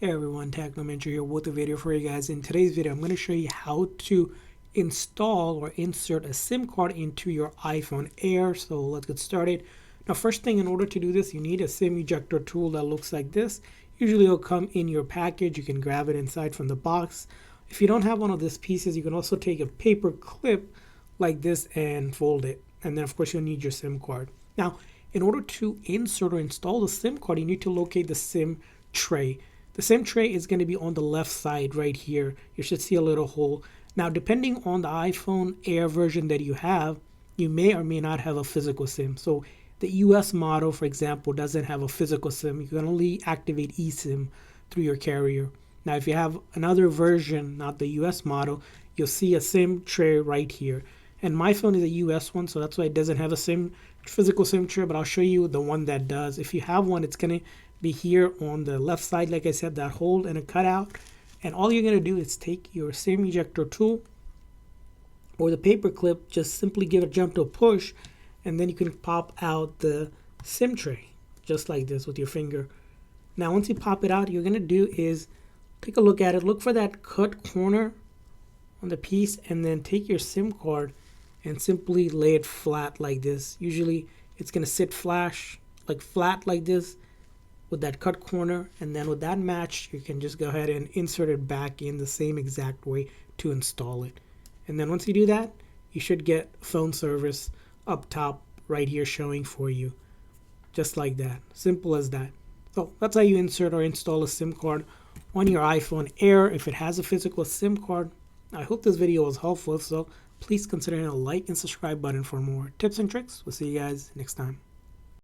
Hey everyone, Technomentary here with a video for you guys. In today's video, I'm going to show you how to install or insert a SIM card into your iPhone Air. So let's get started. Now, first thing, in order to do this, you need a SIM ejector tool that looks like this. Usually it'll come in your package. You can grab it inside from the box. If you don't have one of these pieces, you can also take a paper clip like this and fold it. And then of course you'll need your SIM card. Now, in order to insert or install the SIM card, you need to locate the SIM tray. The SIM tray is going to be on the left side right here. You should see a little hole. Now, depending on the iPhone Air version that you have, you may or may not have a physical SIM. So the US model, for example, doesn't have a physical SIM. You can only activate eSIM through your carrier. Now, if you have another version, not the US model, you'll see a SIM tray right here. And my phone is a US one, so that's why it doesn't have a physical SIM tray, but I'll show you the one that does. If you have one, it's going to be here on the left side, like I said, that hole and a cutout. And all you're going to do is take your SIM ejector tool or the paper clip, just simply give it a jump to a push, and then you can pop out the SIM tray just like this with your finger. Now, once you pop it out, you're going to do is take a look at it, look for that cut corner on the piece, and then take your SIM card and simply lay it flat like this. Usually it's going to sit flat like this with that cut corner, and then with that matched, you can just go ahead and insert it back in the same exact way to install it. And then once you do that, you should get phone service up top right here showing for you, just like that. Simple as that. So that's how you insert or install a SIM card on your iPhone Air if it has a physical SIM card. I hope this video was helpful, so please consider hitting a like and subscribe button for more tips and tricks. We'll see you guys next time.